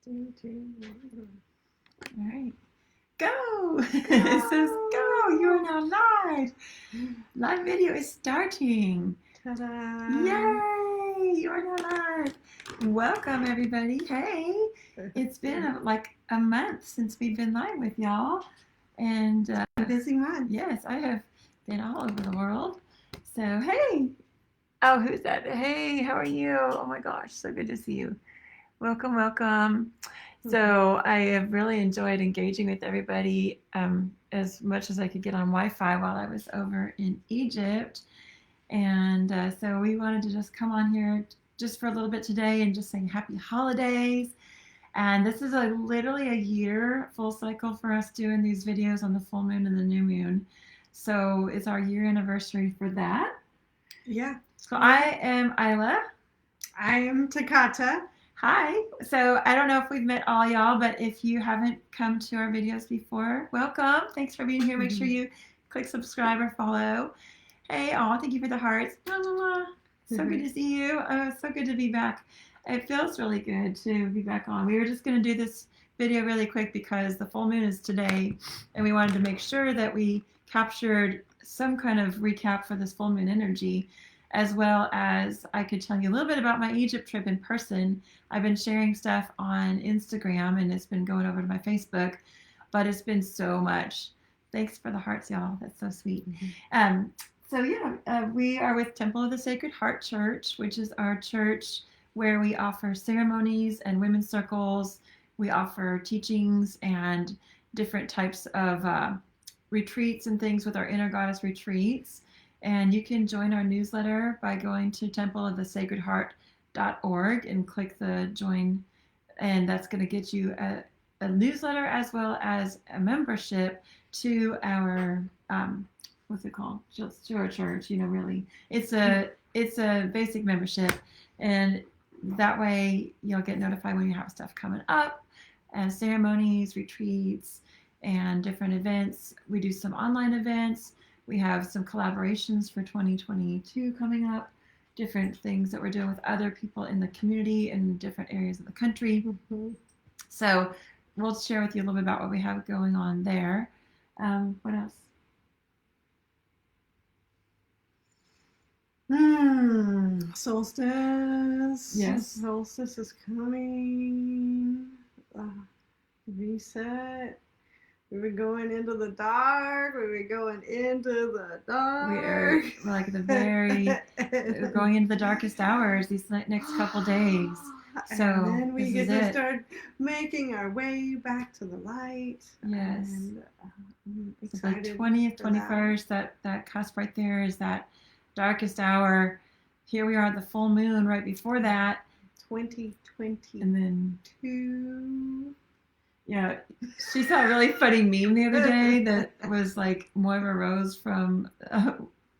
3, 2, 1. All right. Go! It says go! You are now live! Live video is starting. Ta-da! Yay! You are now live. Welcome, everybody. Hey! It's been like a month since we've been live with y'all. And a busy month. Yes, I have been all over the world. So, hey! Oh, who's that? Hey, how are you? Oh my gosh, so good to see you. Welcome, welcome. So I have really enjoyed engaging with everybody as much as I could get on Wi-Fi while I was over in Egypt. And so we wanted to just come on here just for a little bit today and just sing happy holidays. And this is literally a year full cycle for us doing these videos on the full moon and the new moon. So it's our year anniversary for that. Yeah. So I am Isla. I am Takata. Hi. So I don't know if we've met all y'all, but if you haven't come to our videos before, welcome. Thanks for being here. Make sure you click subscribe or follow. Hey, thank you for the hearts. So good to see you. So good to be back. It feels really good to be back on. We were just going to do this video really quick because the full moon is today, and we wanted to make sure that we captured some kind of recap for this full moon energy, as well as I could tell you a little bit about my Egypt trip in person. I've been sharing stuff on Instagram, and it's been going over to my Facebook, but it's been so much. Thanks for the hearts, y'all. That's so sweet. We are with Temple of the Sacred Heart Church, which is our church where we offer ceremonies and women's circles. We offer teachings and different types of retreats and things with our Inner Goddess retreats. And you can join our newsletter by going to templeofthesacredheart.org and click the join, and that's going to get you a newsletter as well as a membership to our what's it called? Just to our church. Really, it's a basic membership, and that way you'll get notified when you have stuff coming up, and ceremonies, retreats, and different events. We do some online events. We have some collaborations for 2022 coming up, different things that we're doing with other people in the community in different areas of the country. So we'll share with you a little bit about what we have going on there. What else? Solstice. Yes. Solstice is coming. Reset. We were going into the dark. We're going into the going into the darkest hours these next couple days. So and then we get to start making our way back to the light. Yes. And so the 20th, 21st, that cusp right there is that darkest hour. Here we are at the full moon right before that. 2022. And then yeah, she saw a really funny meme the other day that was like Moira Rose from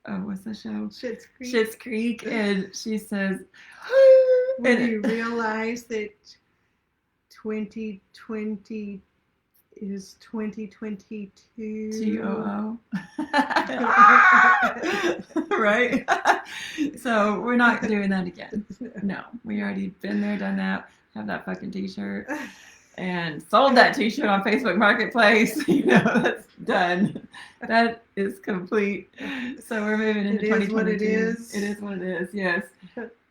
what's the show? Schitt's Creek, and she says, "When you realize that 2020 is 2022." TOO. Right? So we're not doing that again. No, we already been there, done that. Have that fucking t-shirt. And sold that t-shirt on Facebook Marketplace. That's done. That is complete. So we're moving into 2022. It is what it is, yes.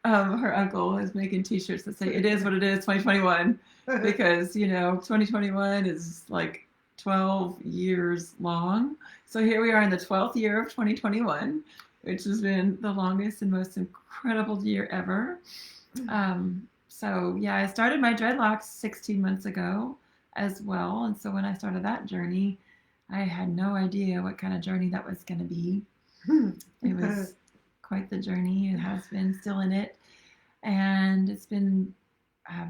Her uncle is making t-shirts that say, "It is what it is, 2021." Because, 2021 is like 12 years long. So here we are in the 12th year of 2021, which has been the longest and most incredible year ever. So yeah, I started my dreadlocks 16 months ago as well. And so when I started that journey, I had no idea what kind of journey that was going to be. It was quite the journey. It has been, still in it. And it's been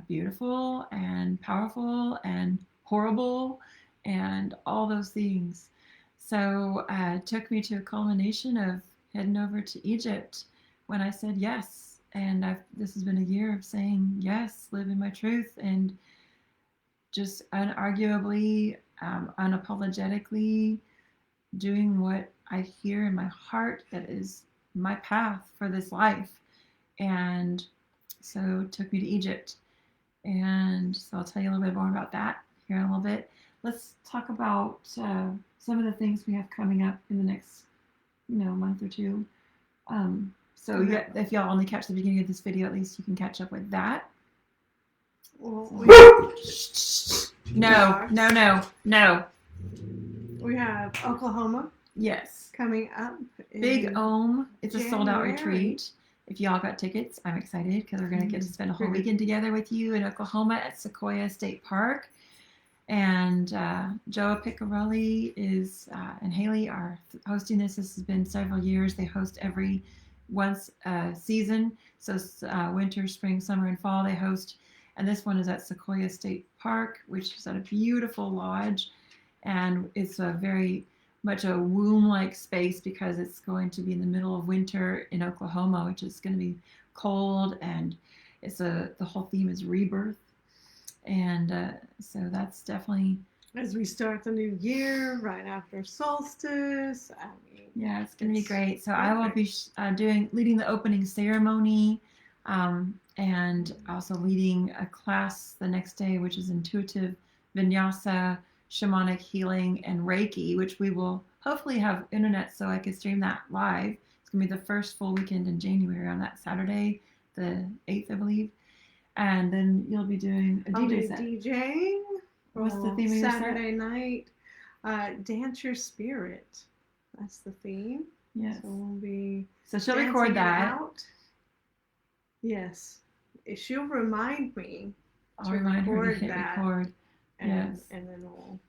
beautiful and powerful and horrible and all those things. So it took me to a culmination of heading over to Egypt when I said yes. And this has been a year of saying yes, living my truth, and just unarguably, unapologetically doing what I hear in my heart that is my path for this life. And so it took me to Egypt. And so I'll tell you a little bit more about that here in a little bit. Let's talk about some of the things we have coming up in the next, month or two. So if y'all only catch the beginning of this video, at least you can catch up with that. Well, No. We have Oklahoma. Yes. Coming up. Big Ohm. It's January. A sold-out retreat. If y'all got tickets, I'm excited because we're going to get to spend a whole weekend together with you in Oklahoma at Sequoia State Park. And Joa Piccarelli and Haley are hosting this. This has been several years. They host every once a season. So winter, spring, summer, and fall they host. And this one is at Sequoia State Park, which is at a beautiful lodge. And it's a very much a womb-like space because it's going to be in the middle of winter in Oklahoma, which is going to be cold, and the whole theme is rebirth. And so that's definitely as we start the new year right after Solstice. Yeah, it's going to be great. So I will be leading the opening ceremony, and also leading a class the next day, which is intuitive vinyasa, shamanic healing, and Reiki, which we will hopefully have internet so I can stream that live. It's going to be the first full weekend in January on that Saturday, the 8th, I believe. And then you'll be doing a DJ set. DJing. What's the theme of your Saturday night? Dance Your Spirit. That's the theme. Yes. So we'll be. So she'll record that. Out. Yes. She'll remind me. I'll remind her to hit record. Yes. And then we'll.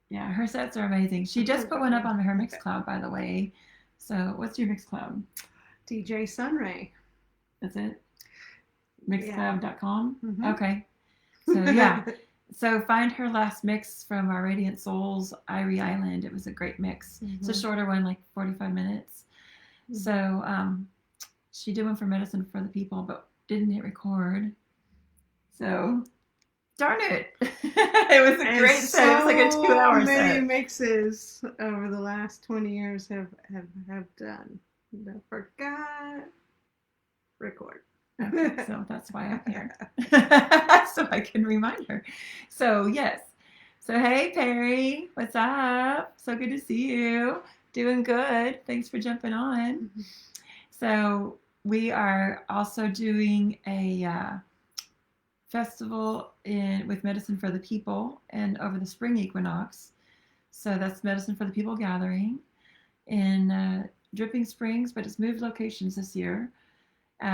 Yeah, her sets are amazing. She just put one up on her Mixcloud, by the way. So what's your Mixcloud? DJ Sunray. That's it? Mixcloud.com? Yeah. Mm-hmm. Okay. So yeah. So find her last mix from our Radiant Souls, Irie Island. It was a great mix. Mm-hmm. It's a shorter one, like 45 minutes. Mm-hmm. So she did one for Medicine for the People, but didn't hit record. So darn it. It was a great set. It was like a 2-hour set. Many mixes over the last 20 years have done. I forgot record. Okay, so that's why I'm here. So I can remind her. So yes. So hey Perry, what's up? So good to see you. Doing good. Thanks for jumping on. Mm-hmm. So we are also doing a festival with Medicine for the People and over the spring equinox. So that's Medicine for the People gathering in Dripping Springs, but it's moved locations this year.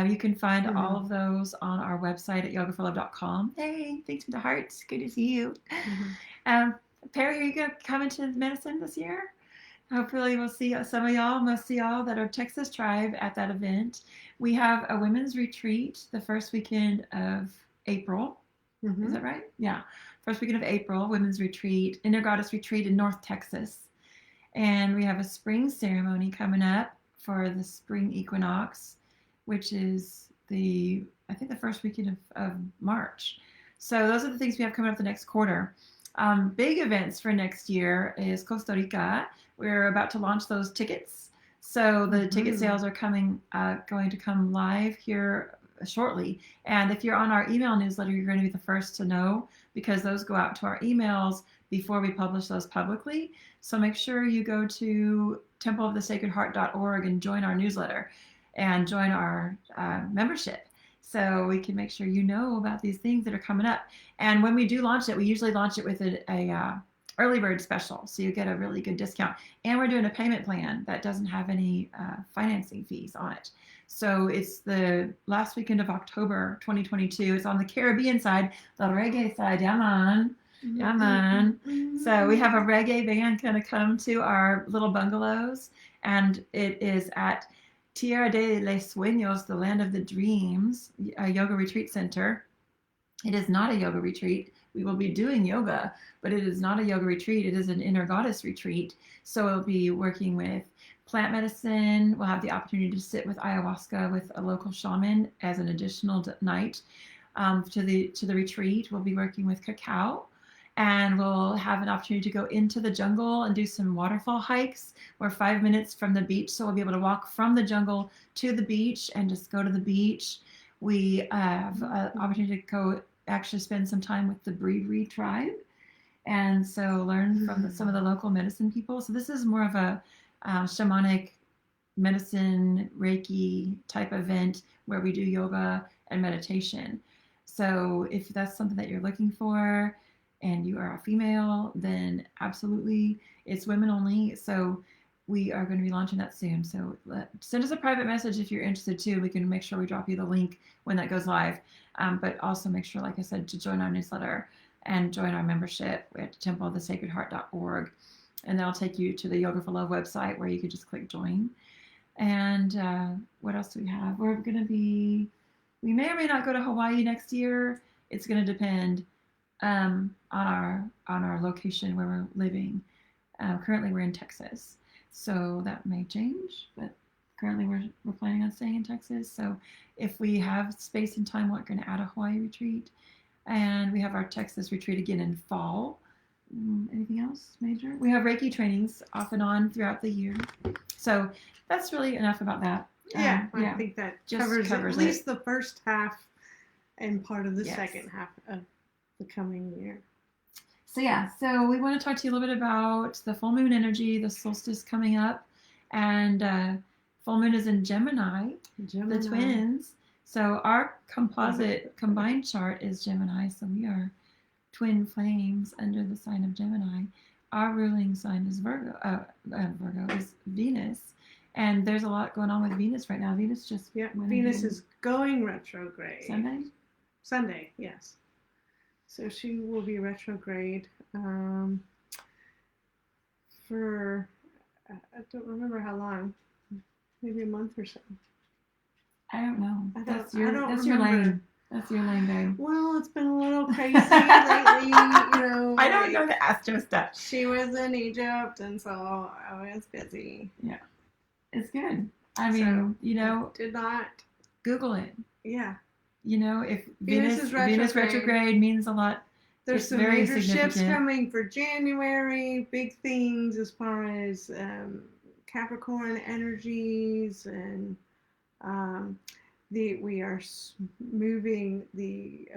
You can find all of those on our website at yogaforlove.com. Hey, thanks for the hearts. Good to see you. Mm-hmm. Perry, are you going to come into Medicine this year? Hopefully we'll see some of y'all, most of y'all that are Texas Tribe at that event. We have a women's retreat the first weekend of April. Mm-hmm. Is that right? Yeah. First weekend of April, women's retreat, Inner Goddess retreat in North Texas. And we have a spring ceremony coming up for the spring equinox, which is the first weekend of March. So those are the things we have coming up the next quarter. Big events for next year is Costa Rica. We're about to launch those tickets. So the ticket sales are going to come live here shortly. And if you're on our email newsletter, you're going to be the first to know because those go out to our emails before we publish those publicly. So make sure you go to templeofthesacredheart.org and join our newsletter and join our membership so we can make sure you know about these things that are coming up. And when we do launch it, we usually launch it with a early bird special, so you get a really good discount. And we're doing a payment plan that doesn't have any financing fees on it. So it's the last weekend of October 2022. It's on the Caribbean side, the reggae side. Yeah, man. Yeah, man. So we have a reggae band going to come to our little bungalows, and it is at Tierra de los Sueños, the land of the dreams, a yoga retreat center. It is not a yoga retreat. We will be doing yoga, but it is not a yoga retreat. It is an inner goddess retreat. So we'll be working with plant medicine. We'll have the opportunity to sit with ayahuasca with a local shaman as an additional night to the retreat. We'll be working with cacao. And we'll have an opportunity to go into the jungle and do some waterfall hikes. We're 5 minutes from the beach, so we'll be able to walk from the jungle to the beach and just go to the beach. We have an opportunity to go actually spend some time with the Breed tribe, and so learn from some of the local medicine people. So this is more of a shamanic medicine Reiki type event where we do yoga and meditation. So if that's something that you're looking for and you are a female, then absolutely, it's women only. So we are going to be launching that soon. So send us a private message if you're interested too. We can make sure we drop you the link when that goes live. But also make sure, like I said, to join our newsletter and join our membership at templeofthesacredheart.org. And that'll take you to the Yoga for Love website where you could just click join. And what else do we have? We may or may not go to Hawaii next year. It's going to depend on our location where we're living. Currently, we're in Texas, so that may change. But currently, we're planning on staying in Texas. So if we have space and time, we're going to add a Hawaii retreat, and we have our Texas retreat again in fall. Anything else major? We have Reiki trainings off and on throughout the year. So that's really enough about that. I think that covers at least the first half and part of the second half of the coming year. So we want to talk to you a little bit about the full moon energy, the solstice coming up, and full moon is in Gemini, the twins. So our composite combined chart is Gemini, so we are twin flames under the sign of Gemini. Our ruling sign is Virgo is Venus. And there's a lot going on with Venus right now. Venus just Venus is going retrograde. Sunday, yes. So she will be retrograde for I don't remember how long, maybe a month or so. I don't know. That's your lane. That's your lane, babe. Well, it's been a little crazy lately, I don't know the astro stuff. She was in Egypt, and so I was busy. Yeah. It's good. I mean, did not Google it. Yeah. If Venus retrograde means a lot. There's some major shifts coming for January, big things as far as Capricorn energies, and we are moving the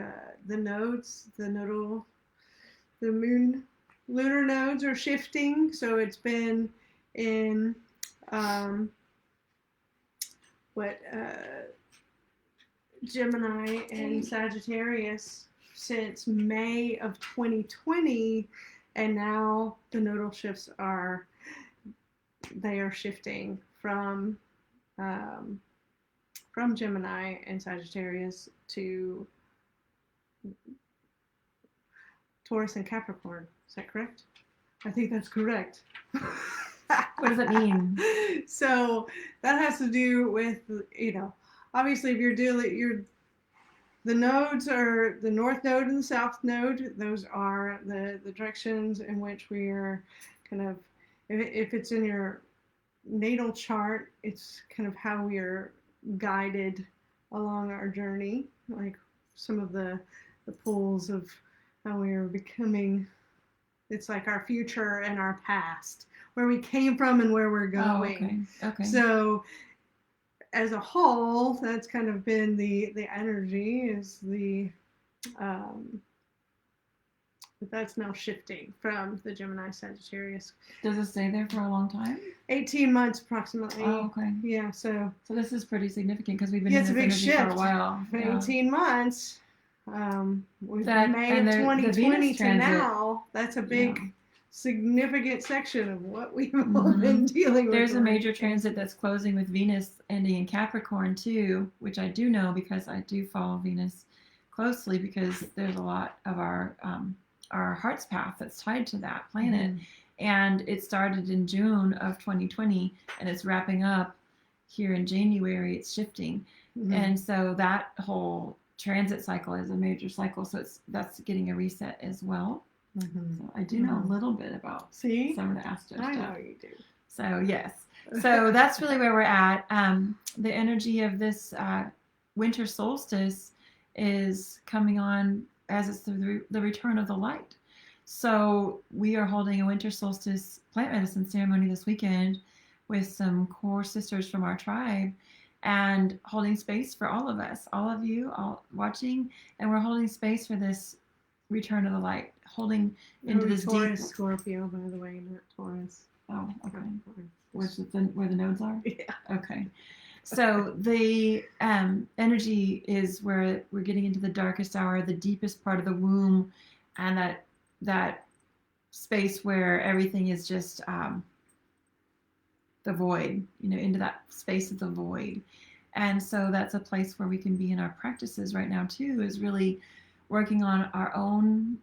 nodes, the lunar nodes are shifting. So it's been in Gemini and Sagittarius since May of 2020, and now the nodal shifts are shifting from Gemini and Sagittarius to Taurus and Capricorn. Is that correct? I think that's correct. What does that mean? So that has to do with, obviously if the nodes are the north node and the south node. Those are the directions in which we are kind of, if it's in your natal chart, it's kind of how we are guided along our journey, like some of the pulls of how we are becoming. It's like our future and our past, where we came from and where we're going. Oh, okay. So as a whole, that's kind of been the energy is but that's now shifting from the Gemini Sagittarius. Does it stay there for a long time? 18 months approximately. Oh, okay. Yeah, so this is pretty significant because we've been in this energy for a while. 18 months. We've been May of 2020 to now. That's a big, significant section of what we've all been dealing with. There's a major transit that's closing with Venus ending in Capricorn too, which I do know because I do follow Venus closely, because there's a lot of our heart's path that's tied to that planet. And it started in June of 2020 and it's wrapping up here in January. It's shifting. And so that whole transit cycle is a major cycle, so that's getting a reset as well. So I do know a little bit about some of the astro stuff. I know you do. So yes, so that's really where we're at. The energy of this winter solstice is coming on as it's the return of the light. So we are holding a winter solstice plant medicine ceremony this weekend with some core sisters from our tribe, and holding space for all of us, all of you, all watching, and we're holding space for this return of the light, holding into this Taurus, deep. Scorpio, by the way, not Taurus. Oh, okay. Taurus. Where the nodes are? Yeah. Okay. So the energy is where we're getting into the darkest hour, the deepest part of the womb, and that space where everything is just the void, into that space of the void. And so that's a place where we can be in our practices right now too, is really working on our own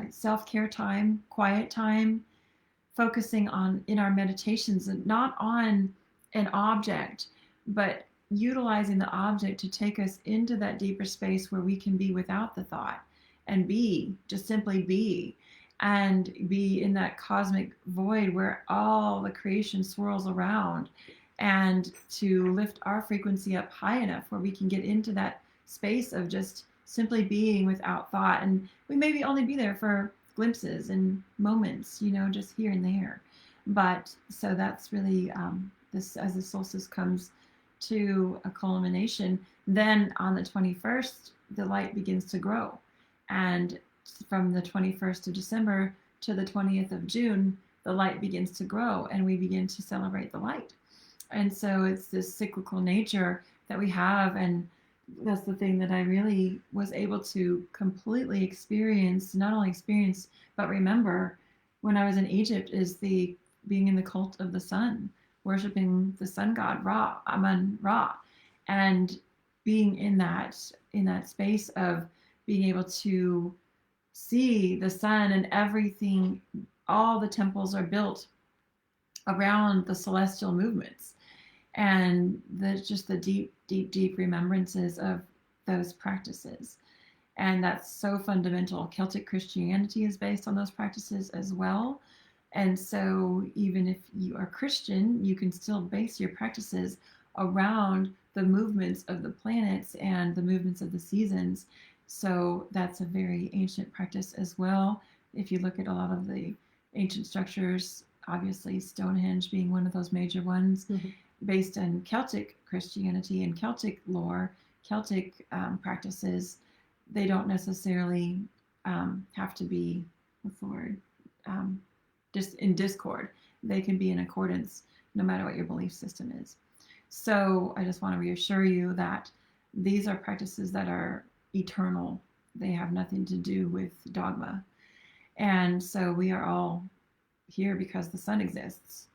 self-care time, quiet time, focusing on in our meditations and not on an object, but utilizing the object to take us into that deeper space where we can be without the thought and just simply be, and be in that cosmic void where all the creation swirls around, and to lift our frequency up high enough where we can get into that space of just simply being without thought. And we maybe only be there for glimpses and moments, just here and there. But so that's really this, as the solstice comes to a culmination, then on the 21st, the light begins to grow. And from the 21st of December to the 20th of June, the light begins to grow and we begin to celebrate the light. And so it's this cyclical nature that we have. And that's the thing that I really was able to completely experience, not only experience, but remember when I was in Egypt, is the being in the cult of the sun, worshiping the sun god Ra, Amun Ra, and being in that space of being able to see the sun and everything. All the temples are built around the celestial movements, and just the deep remembrances of those practices. And that's so fundamental. Celtic Christianity is based on those practices as well. And so even if you are Christian, you can still base your practices around the movements of the planets and the movements of the seasons. So that's a very ancient practice as well. If you look at a lot of the ancient structures, obviously Stonehenge being one of those major ones, based on Celtic Christianity and Celtic lore, Celtic practices, they don't necessarily have to be, what's the word, just in discord. They can be in accordance no matter what your belief system is. So I just want to reassure you that these are practices that are eternal. They have nothing to do with dogma. And so we are all here because the sun exists.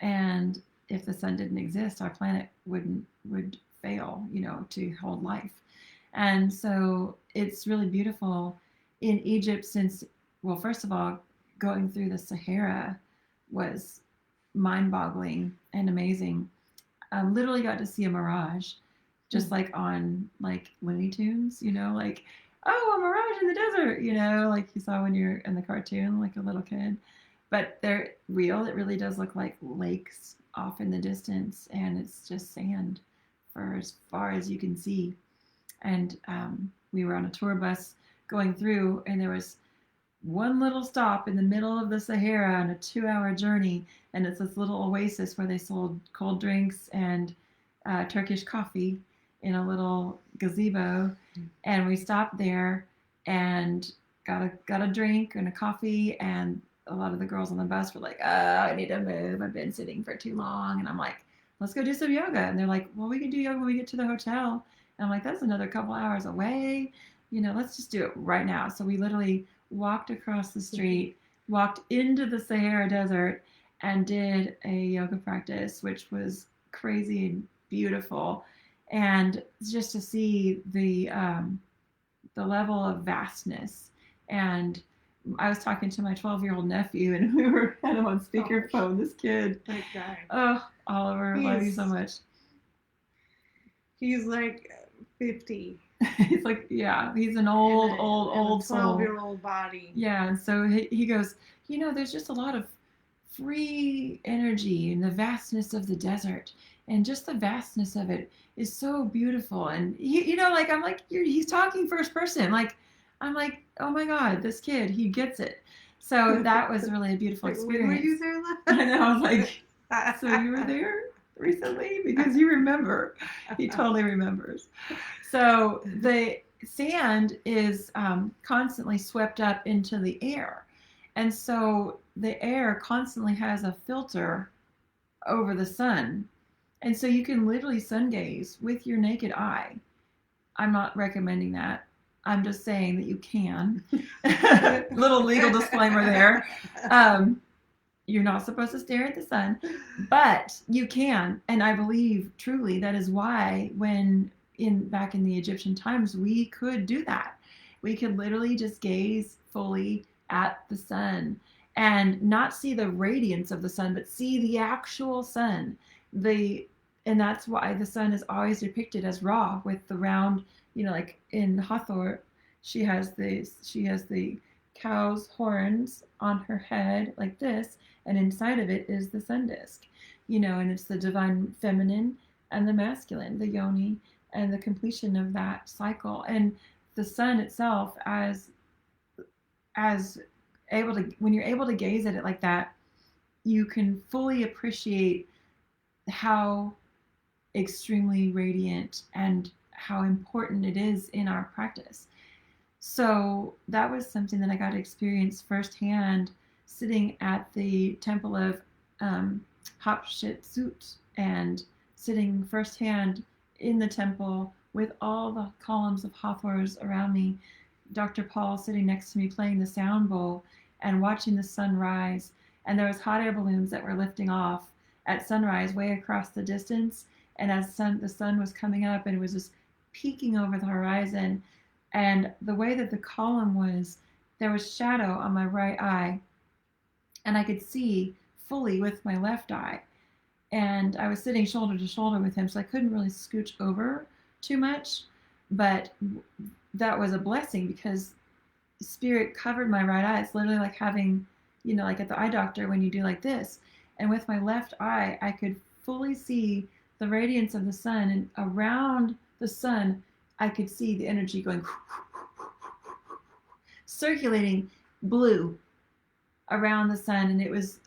And if the sun didn't exist, our planet would fail, to hold life. And so it's really beautiful in Egypt, since, well, first of all, going through the Sahara was mind-boggling and amazing. Literally got to see a mirage, just like on Looney Tunes, like, oh, a mirage in the desert, like you saw when you're in the cartoon, like a little kid. But they're real. It really does look like lakes off in the distance, and it's just sand for as far as you can see. And we were on a tour bus going through, and there was one little stop in the middle of the Sahara on a 2-hour journey, and it's this little oasis where they sold cold drinks and Turkish coffee in a little gazebo. And we stopped there and got a drink and a coffee, and a lot of the girls on the bus were like, oh, I need to move. I've been sitting for too long. And I'm like, let's go do some yoga. And they're like, well, we can do yoga when we get to the hotel. And I'm like, that's another couple hours away. Let's just do it right now. So we literally walked across the street, walked into the Sahara Desert, and did a yoga practice, which was crazy and beautiful. And just to see the level of vastness. And I was talking to my 12-year-old nephew, and we had him on speakerphone. This kid. That guy. Oh, Oliver, I love you so much. He's like 50. He's like, yeah, he's an old soul. 12-year-old body. Yeah, and so he goes, there's just a lot of free energy in the vastness of the desert, and just the vastness of it is so beautiful. And I'm like, he's talking first person. I'm like, oh my God, this kid, he gets it. So that was really a beautiful experience. Were you there last? I know, I was like, so you were there? recently because you remember. He totally remembers. So the sand is constantly swept up into the air. And so the air constantly has a filter over the sun. And so you can literally sun gaze with your naked eye. I'm not recommending that. I'm just saying that you can. Little legal disclaimer there. You're not supposed to stare at the sun, but you can. And I believe truly that is why when back in the Egyptian times, we could do that. We could literally just gaze fully at the sun and not see the radiance of the sun, but see the actual sun. And that's why the sun is always depicted as Ra with the round, like in Hathor, she has the cow's horns on her head like this, and inside of it is the sun disk, and it's the divine feminine and the masculine, the yoni, and the completion of that cycle. And the sun itself as when you're able to gaze at it like that, you can fully appreciate how extremely radiant and how important it is in our practice. So that was something that I got to experience firsthand sitting at the Temple of Hatshepsut and sitting firsthand in the temple with all the columns of Hathors around me, Dr. Paul sitting next to me playing the sound bowl and watching the sun rise. And there was hot air balloons that were lifting off at sunrise way across the distance. And as the sun was coming up and it was just peeking over the horizon, and the way that the column was, there was shadow on my right eye, and I could see fully with my left eye. And I was sitting shoulder to shoulder with him, so I couldn't really scooch over too much. But that was a blessing because spirit covered my right eye. It's literally like having, like at the eye doctor when you do like this. And with my left eye, I could fully see the radiance of the sun, and around the sun, I could see the energy going circulating blue around the sun, and it was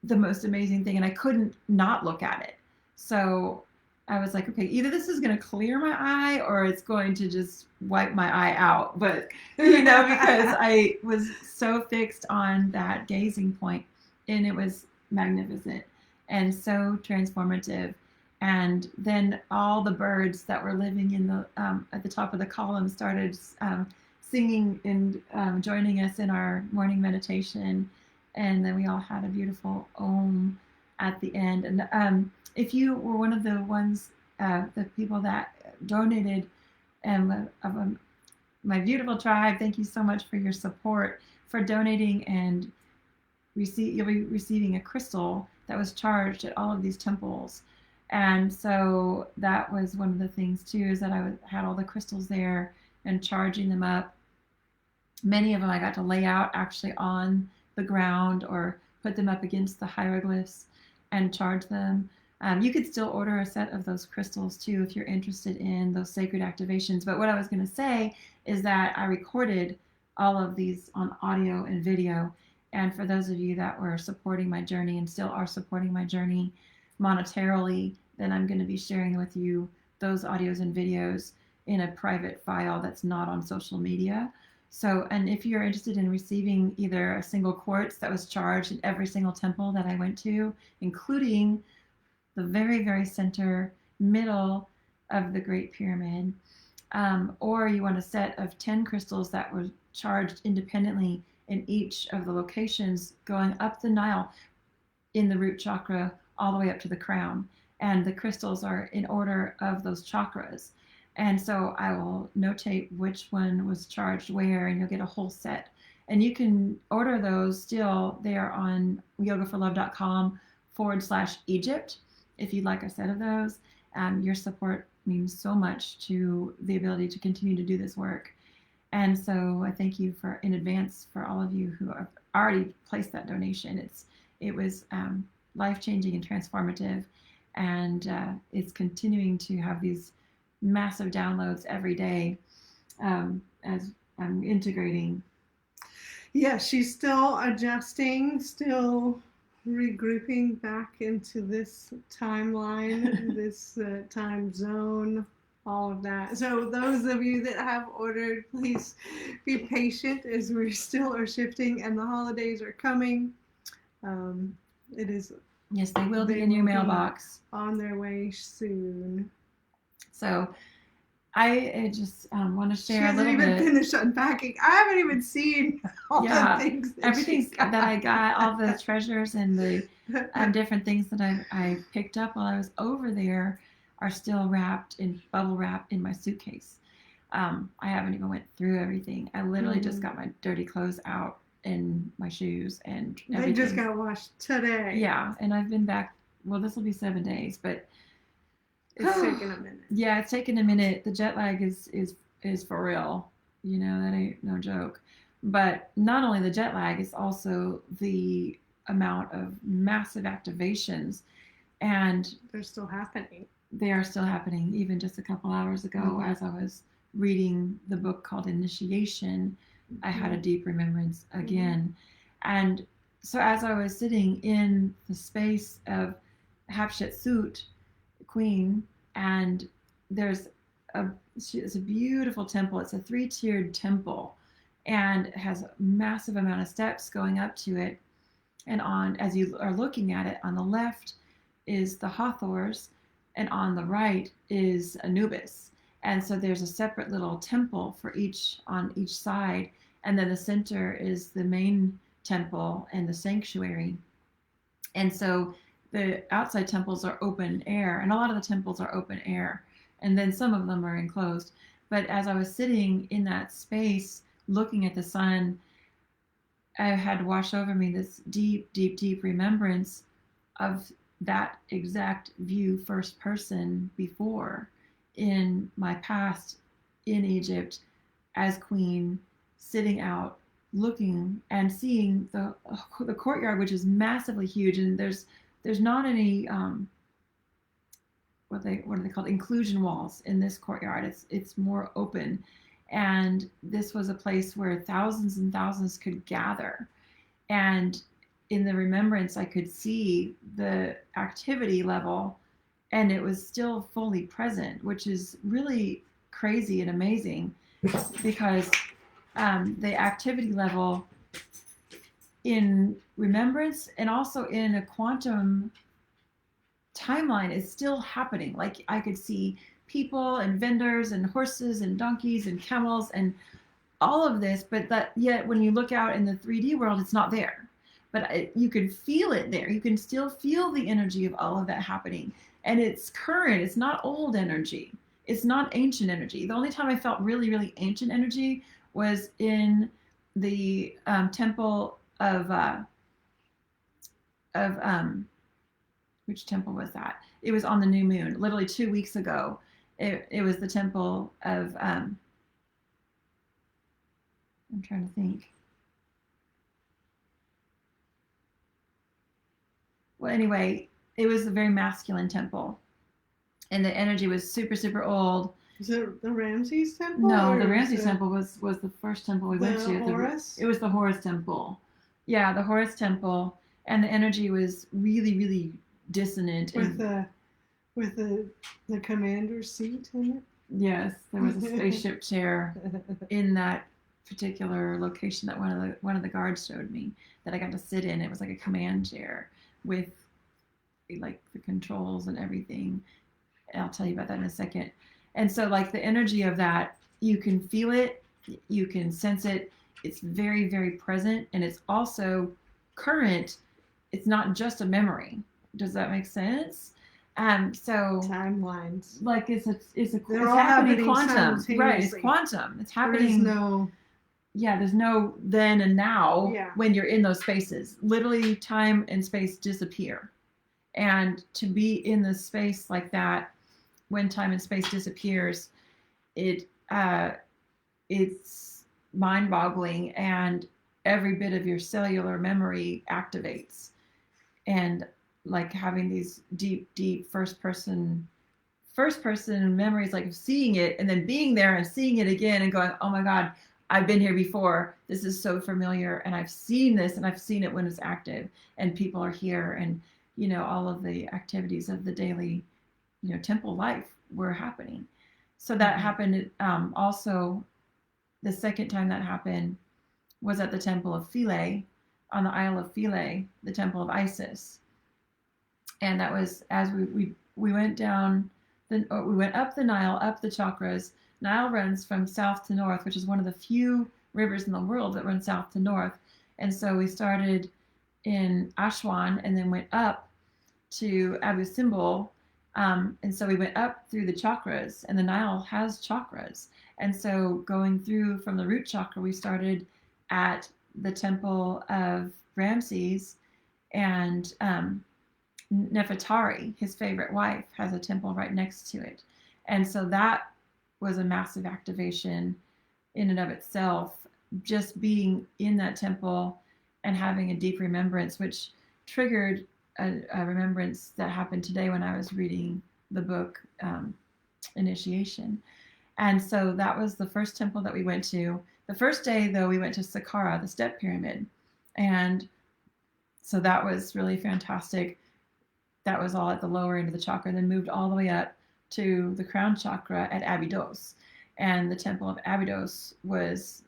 the most amazing thing, and I couldn't not look at it. So I was like, okay, either this is going to clear my eye or it's going to just wipe my eye out. But, because I was so fixed on that gazing point, and it was magnificent and so transformative. And then all the birds that were living in the at the top of the column started singing and joining us in our morning meditation. And then we all had a beautiful Om at the end. And if you were one of the ones, the people that donated, my beautiful tribe, thank you so much for your support, for donating, and you'll be receiving a crystal that was charged at all of these temples. And so that was one of the things too, is that I had all the crystals there and charging them up. Many of them I got to lay out actually on the ground or put them up against the hieroglyphs and charge them. You could still order a set of those crystals too if you're interested in those sacred activations. But what I was going to say is that I recorded all of these on audio and video. And for those of you that were supporting my journey and still are supporting my journey monetarily, then I'm going to be sharing with you those audios and videos in a private file that's not on social media. So, and if you're interested in receiving either a single quartz that was charged in every single temple that I went to, including the very, very center middle of the Great Pyramid, or you want a set of 10 crystals that were charged independently in each of the locations going up the Nile in the root chakra all the way up to the crown. And the crystals are in order of those chakras. And so I will notate which one was charged where, and you'll get a whole set. And you can order those still there on yogaforlove.com/Egypt if you'd like a set of those. Your support means so much to the ability to continue to do this work. And so I thank you in advance for all of you who have already placed that donation. It was life-changing and transformative, and it's continuing to have these massive downloads every day as I'm integrating. Yeah, she's still adjusting, still regrouping back into this timeline, this time zone, all of that. So those of you that have ordered, please be patient as we still are shifting and the holidays are coming. It is Yes, they will be in your mailbox. On their way soon. So I just want to share a little bit. She hasn't even finished unpacking. I haven't even seen all the things. Everything that I got, all the treasures and the different things that I picked up while I was over there are still wrapped in bubble wrap in my suitcase. I haven't even went through everything. I literally just got my dirty clothes out and my shoes and everything. They just got washed today. Yeah, and I've been back. Well, this will be 7 days, but it's taken a minute. Yeah, it's taken a minute. The jet lag is for real. You know, that ain't no joke. But not only the jet lag, it's also the amount of massive activations, and they're still happening. They are still happening. Even just a couple hours ago, as I was reading the book called Initiation, I had a deep remembrance again. And so as I was sitting in the space of Hatshepsut, Queen, and it's a beautiful temple. It's a 3-tiered temple, and it has a massive amount of steps going up to it. And as you are looking at it, on the left is the Hathors, and on the right is Anubis. And so there's a separate little temple on each side, and then the center is the main temple and the sanctuary. And so the outside temples are open air, and a lot of the temples are open air, and then some of them are enclosed. But as I was sitting in that space looking at the sun, I had washed over me this deep, deep, deep remembrance of that exact view first person before in my past in Egypt as queen, sitting out looking and seeing the courtyard, which is massively huge, and there's not any what are they called, inclusion walls in this courtyard. It's more open, and this was a place where thousands and thousands could gather. And in the remembrance, I could see the activity level, and it was still fully present, which is really crazy and amazing, because the activity level in remembrance and also in a quantum timeline is still happening. Like, I could see people and vendors and horses and donkeys and camels and all of this, but yet when you look out in the 3D world, it's not there. But you can feel it there. You can still feel the energy of all of that happening. And it's current. It's not old energy. It's not ancient energy. The only time I felt really, really ancient energy was in the temple of which temple was that? It was on the new moon, literally 2 weeks ago. It was the temple of I'm trying to think. Well, anyway, it was a very masculine temple, and the energy was super, super old. Is it the Ramses Temple? No, the Ramses Temple was the first temple we went to. Horus? It was the Horus Temple. Yeah, the Horus Temple, and the energy was really, really dissonant. With the commander's seat in it? Yes, there was a spaceship chair in that particular location that one of the guards showed me that I got to sit in. It was like a command chair with like the controls and everything. I'll tell you about that in a second. And so, like, the energy of that, you can feel it, you can sense it. It's very, very present, and it's also current. It's not just a memory. Does that make sense? So timelines, like, it's happening quantum, right? It's quantum. It's happening. There's no then and now when you're in those spaces. Literally, time and space disappear, and to be in the space like that, when time and space disappears, it's mind-boggling, and every bit of your cellular memory activates, and like having these deep first person memories, like of seeing it and then being there and seeing it again and going, oh my God, I've been here before. This is so familiar, and I've seen this, and I've seen it when it's active, and people are here, and all of the activities of the daily, temple life were happening. So that happened. Also, the second time that happened was at the Temple of Philae, on the Isle of Philae, the Temple of Isis, and that was as we went down. We went up the Nile, up the chakras. Nile runs from south to north, which is one of the few rivers in the world that run south to north. And so we started in Aswan and then went up to Abu Simbel. And so we went up through the chakras, and the Nile has chakras. And so going through from the root chakra, we started at the Temple of Ramses, and Nefertari, his favorite wife, has a temple right next to it. And so that was a massive activation in and of itself, just being in that temple and having a deep remembrance, which triggered a remembrance that happened today when I was reading the book Initiation. And so that was the first temple that we went to. The first day, though, we went to Saqqara, the step pyramid. And so that was really fantastic. That was all at the lower end of the chakra, and then moved all the way up to the crown chakra at Abydos. And the Temple of Abydos was,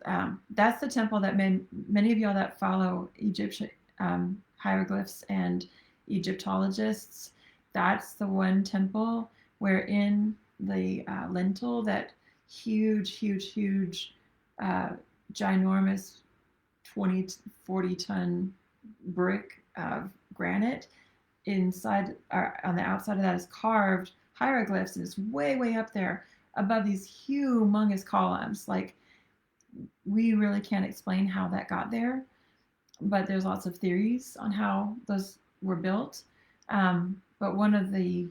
that's the temple that many of y'all that follow Egyptian hieroglyphs and Egyptologists, that's the one temple where in the lintel, that huge, ginormous 20, 40 ton brick of granite, inside or on the outside of that is carved hieroglyphs, and it's way up there above these humongous columns. Like, we really can't explain how that got there, but there's lots of theories on how those were built. But one of the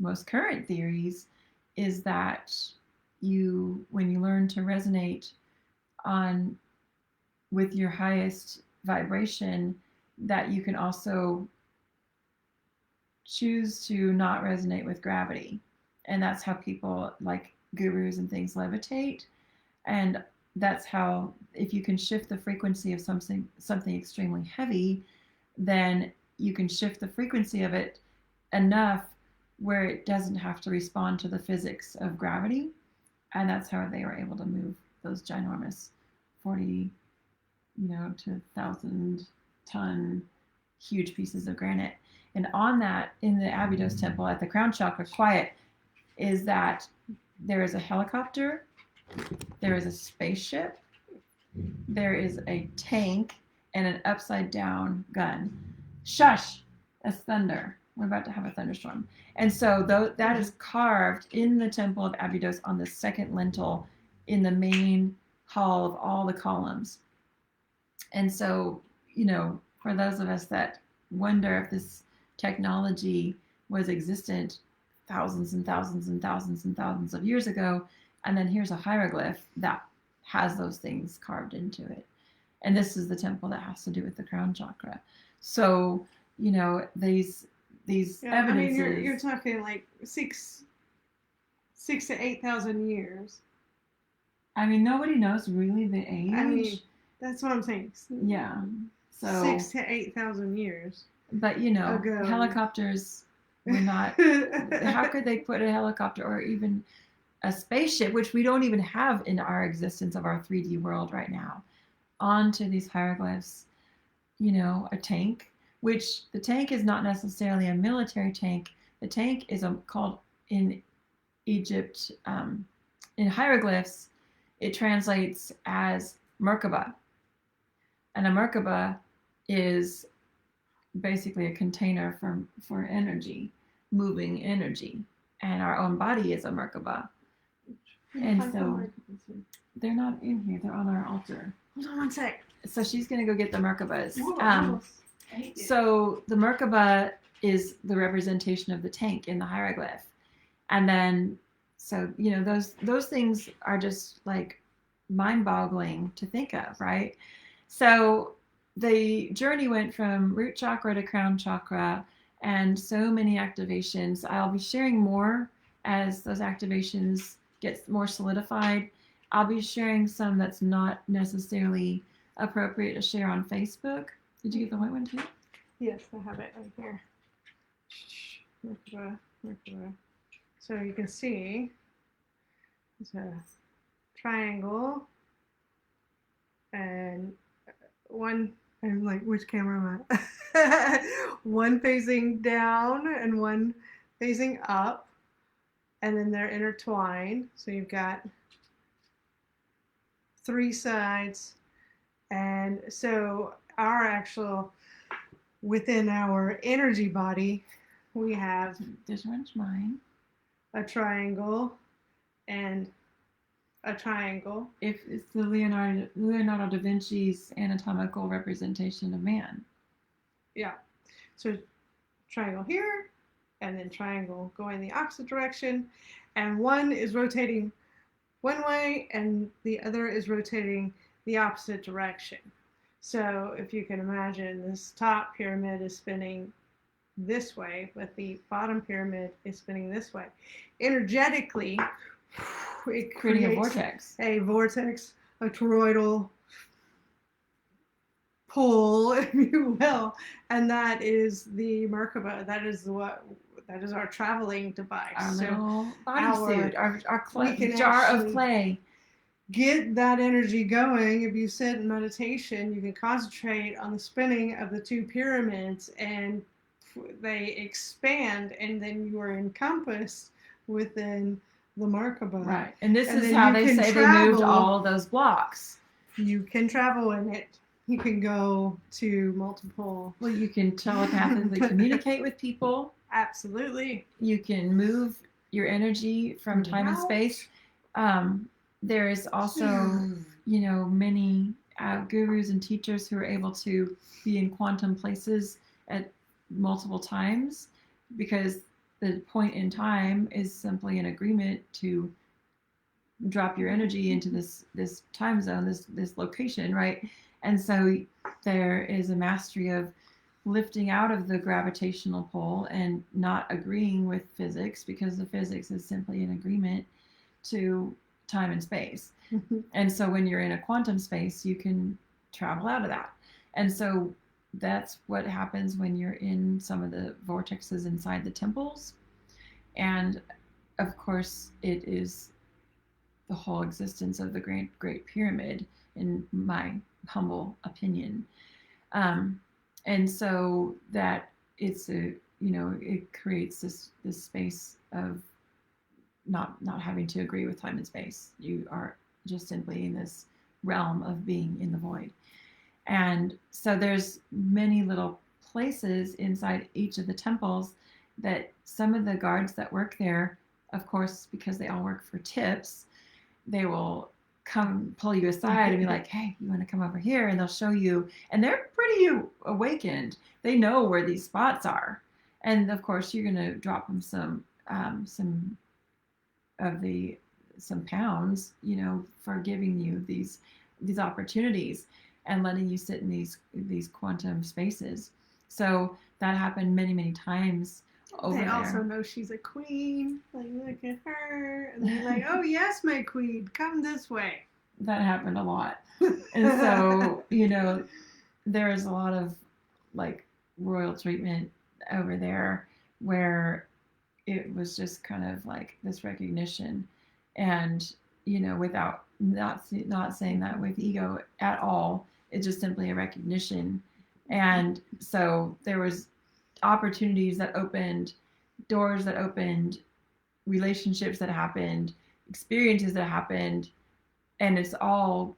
most current theories is that when you learn to resonate with your highest vibration, that you can also choose to not resonate with gravity. And that's how people like gurus and things levitate. And that's how, if you can shift the frequency of something extremely heavy, then you can shift the frequency of it enough where it doesn't have to respond to the physics of gravity. And that's how they were able to move those ginormous 40 to 1,000 ton huge pieces of granite. And on that, in the Abydos temple at the crown chakra, quiet, is that there is a helicopter, there is a spaceship, there is a tank, and an upside down gun. Shush! That's thunder. We're about to have a thunderstorm. And so that is carved in the Temple of Abydos on the second lintel in the main hall of all the columns. And so, for those of us that wonder if this technology was existent thousands and thousands and thousands and thousands of years ago, and then here's a hieroglyph that has those things carved into it. And this is the temple that has to do with the crown chakra. So, these evidences. I mean, you're talking like 6 to 8,000 years. I mean, nobody knows really the age. I mean, that's what I'm saying. Yeah. So 6 to 8,000 years. But ago. Helicopters were not. How could they put a helicopter or even a spaceship, which we don't even have in our existence of our 3D world right now, onto these hieroglyphs? A tank, which the tank is not necessarily a military tank. The tank is called in Egypt, in hieroglyphs, it translates as Merkaba. And a Merkaba is basically a container for energy, moving energy. And our own body is a Merkaba. And so they're not in here, they're on our altar. Hold on one sec. So she's going to go get the Merkabas. So the Merkaba is the representation of the tank in the hieroglyph. And then, so, those things are just like mind-boggling to think of, right? So the journey went from root chakra to crown chakra, and so many activations. I'll be sharing more as those activations get more solidified. I'll be sharing some that's not necessarily appropriate to share on Facebook. Did you get the white one too? Yes, I have it right here. So you can see it's a triangle and one, I'm like, which camera am I? One facing down and one facing up, and then they're intertwined. So you've got 3 sides, and so our actual, within our energy body, we have This one's mine. a triangle and a triangle. If it's the Leonardo da Vinci's anatomical representation of man. Yeah. So triangle here, and then triangle going the opposite direction, and one is rotating one way and the other is rotating the opposite direction. So if you can imagine, this top pyramid is spinning this way, but the bottom pyramid is spinning this way. Energetically, it Creating a creates vortex. a toroidal pull, if you will, and that is the Merkaba. That is our traveling device. Our so little bodysuit, our jar of clay. Get that energy going. If you sit in meditation, you can concentrate on the spinning of the 2 pyramids, and they expand, and then you are encompassed within the Merkaba. Right, and this is how they say they moved all those blocks. You can travel in it. You can go to multiple. Well, you can telepathically communicate with people. Absolutely. You can move your energy from time and space. There is also, many gurus and teachers who are able to be in quantum places at multiple times, because the point in time is simply an agreement to drop your energy into this time zone, this location, right? And so there is a mastery of lifting out of the gravitational pull and not agreeing with physics, because the physics is simply an agreement to time and space. And so when you're in a quantum space, you can travel out of that. And so that's what happens when you're in some of the vortexes inside the temples. And of course, it is the whole existence of the Great Pyramid, in my humble opinion. And so that it's it creates this space of not having to agree with time and space. You are just simply in this realm of being in the void. And so there's many little places inside each of the temples that some of the guards that work there, of course, because they all work for tips, they will come pull you aside and be like, hey, you want to come over here? And they'll show you, and they're pretty awakened. They know where these spots are. And of course, you're going to drop them some pounds, for giving you these opportunities and letting you sit in these quantum spaces. So that happened many, many times over there. They also know she's a queen. Like, look at her. And they're like, oh, yes, my queen, come this way. That happened a lot. And so, there is a lot of royal treatment over there, where it was just kind of like this recognition, and without not saying that with ego at all, it's just simply a recognition. And so there was opportunities that opened, doors that opened, relationships that happened, experiences that happened, and it's all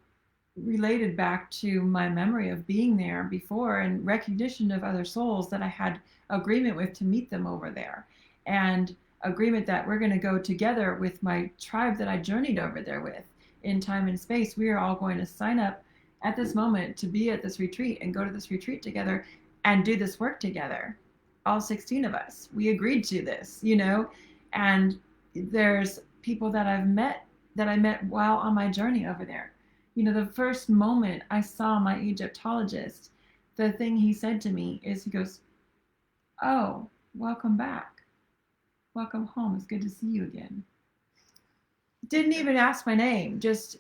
related back to my memory of being there before, and recognition of other souls that I had agreement with to meet them over there, and agreement that we're going to go together with my tribe that I journeyed over there with in time and space. We are all going to sign up at this moment to be at this retreat and go to this retreat together and do this work together. All 16 of us, we agreed to this, and there's people that I met while on my journey over there. The first moment I saw my Egyptologist, the thing he said to me is, he goes, oh, welcome back. Welcome home. It's good to see you again. didn't even ask my name. Just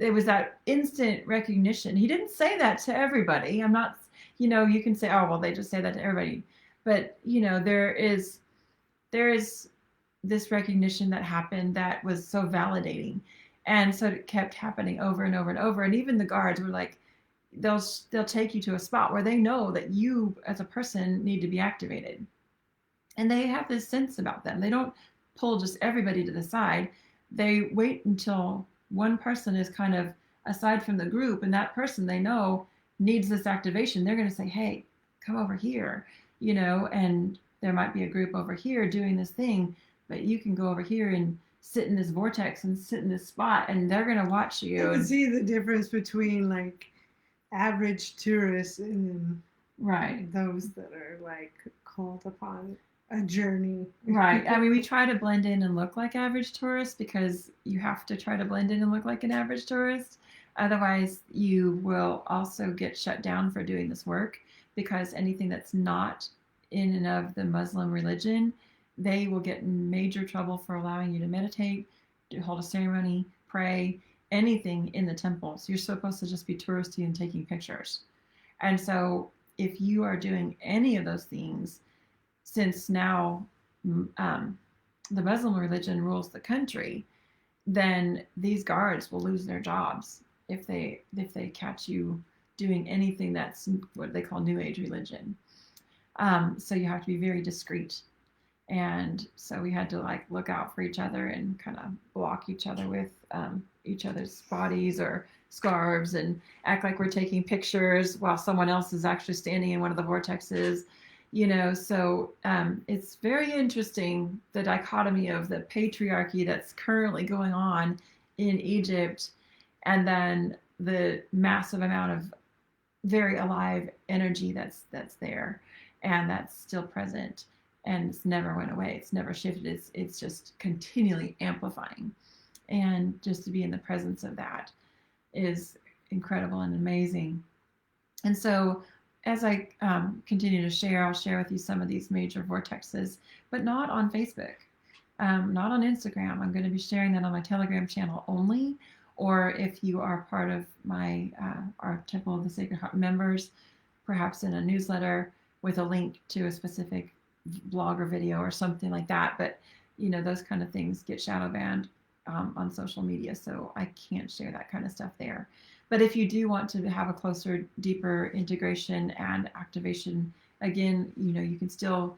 it was that instant recognition. He didn't say that to everybody. I'm not, you can say, oh well, they just say that to everybody, but there is this recognition that happened that was so validating, and so it kept happening over and over and over. And even the guards were like, they'll take you to a spot where they know that you as a person need to be activated, and they have this sense about them. They don't pull just everybody to the side. They wait until one person is kind of aside from the group, and that person they know needs this activation. They're going to say, hey, come over here, and there might be a group over here doing this thing, but you can go over here and sit in this vortex and sit in this spot, and they're going to watch you. You can see the difference between like average tourists and right, those that are like called upon a journey. Right. I mean, we try to blend in and look like average tourists because you have to try to blend in and look like an average tourist. Otherwise, you will also get shut down for doing this work, because anything that's not in and of the Muslim religion, they will get in major trouble for allowing you to meditate, to hold a ceremony, pray, anything in the temple. So you're supposed to just be touristy and taking pictures. And so if you are doing any of those things, since now the Muslim religion rules the country, then these guards will lose their jobs if they catch you doing anything that's what they call New Age religion. So you have to be very discreet. And so we had to like look out for each other and kind of block each other with each other's bodies or scarves, and act like we're taking pictures while someone else is actually standing in one of the vortexes. So it's very interesting, the dichotomy of the patriarchy that's currently going on in Egypt, and then the massive amount of very alive energy that's there, and that's still present, and it's never went away. It's never shifted. It's just continually amplifying, and just to be in the presence of that is incredible and amazing. And so as I continue to share, I'll share with you some of these major vortexes, but not on Facebook, not on Instagram. I'm going to be sharing that on my Telegram channel only, or if you are part of my our Temple of the Sacred Heart members, perhaps in a newsletter with a link to a specific blog or video or something like that. But those kind of things get shadow banned on social media, so I can't share that kind of stuff there. But if you do want to have a closer, deeper integration and activation, again, you can still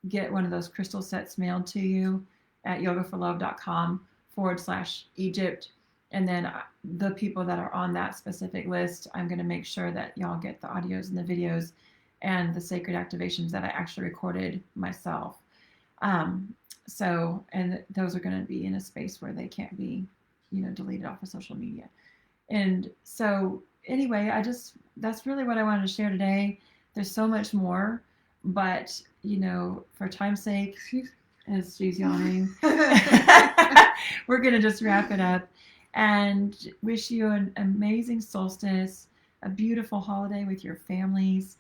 get one of those crystal sets mailed to you at yogaforlove.com/Egypt. And then the people that are on that specific list, I'm going to make sure that y'all get the audios and the videos and the sacred activations that I actually recorded myself. And those are going to be in a space where they can't be, deleted off of social media. And so anyway, that's really what I wanted to share today. There's so much more, but for time's sake, as she's yawning, we're going to just wrap it up and wish you an amazing solstice, a beautiful holiday with your families.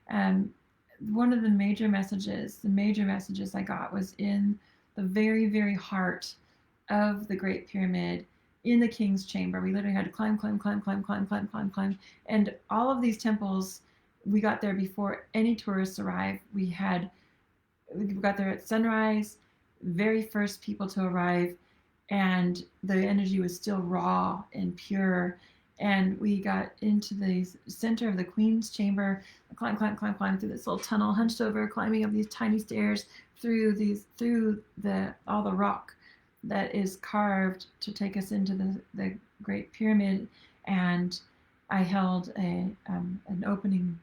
One of the major messages I got was in the very, very heart of the Great Pyramid, in the King's Chamber. We literally had to climb. And all of these temples, we got there before any tourists arrived. We got there at sunrise, very first people to arrive, and the energy was still raw and pure. And we got into the center of the Queen's Chamber, climb through this little tunnel, hunched over, climbing up these tiny stairs through all the rock that is carved to take us into the Great Pyramid. And I held an opening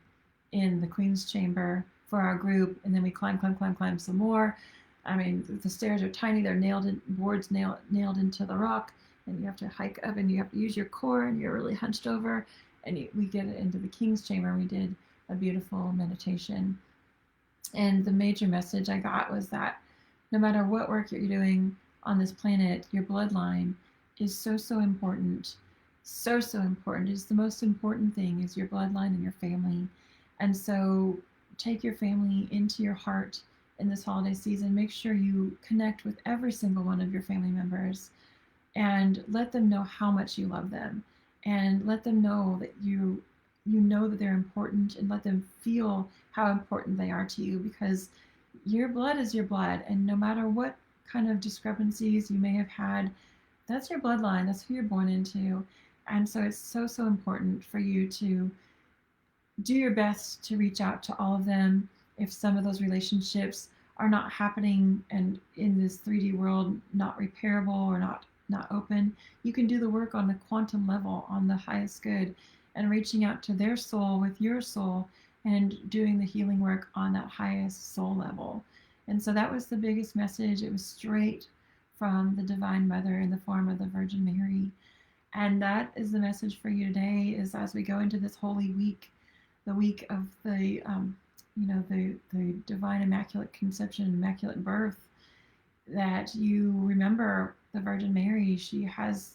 in the Queen's Chamber for our group, and then we climb some more. I mean, the stairs are tiny; they're boards nailed into the rock, and you have to hike up, and you have to use your core, and you're really hunched over. And we get into the King's Chamber. We did a beautiful meditation, and the major message I got was that no matter what work you're doing on this planet, your bloodline is so important. So important. It's the most important thing, is your bloodline and your family. And so take your family into your heart in this holiday season. Make sure you connect with every single one of your family members and let them know how much you love them, and let them know that you know that they're important, and let them feel how important they are to you, because your blood is your blood, and no matter what kind of discrepancies you may have had, that's your bloodline, that's who you're born into. And so it's so important for you to do your best to reach out to all of them. If some of those relationships are not happening and in this 3D world not repairable or not open, you can do the work on the quantum level, on the highest good, and reaching out to their soul with your soul and doing the healing work on that highest soul level. And so that was the biggest message. It was straight from the Divine Mother in the form of the Virgin Mary. And that is the message for you today, is as we go into this holy week, the week of the the divine immaculate conception, immaculate birth, that you remember the Virgin Mary. She has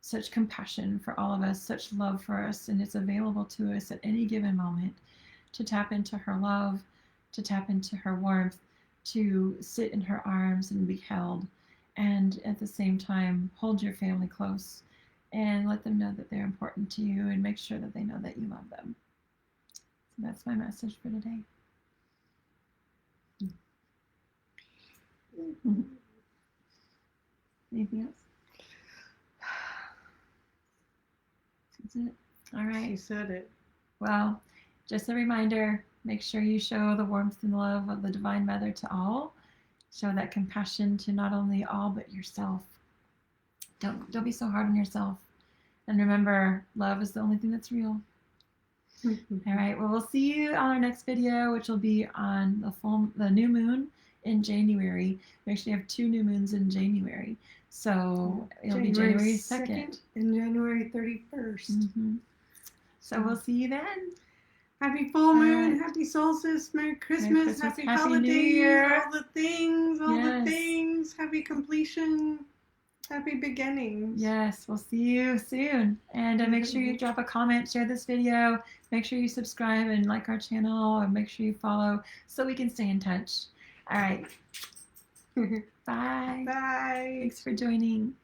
such compassion for all of us, such love for us, and it's available to us at any given moment to tap into her love, to tap into her warmth, to sit in her arms and be held, and at the same time hold your family close and let them know that they're important to you, and make sure that they know that you love them. So that's my message for today. Anything else? That's it. All right. She said it. Well, just a reminder, make sure you show the warmth and love of the Divine Mother to all. Show that compassion to not only all, but yourself. Don't be so hard on yourself. And remember, love is the only thing that's real. All right. Well, we'll see you on our next video, which will be on the new moon in January. We actually have 2 new moons in January. So it'll be January 2nd. And January 31st. Mm-hmm. So we'll see you then. Happy full moon, happy solstice, Merry Christmas, happy holidays, New Year. all the things, happy completion, happy beginnings. Yes, we'll see you soon. And make sure you drop a comment, share this video, make sure you subscribe and like our channel, and make sure you follow so we can stay in touch. All right. Bye. Bye. Thanks for joining.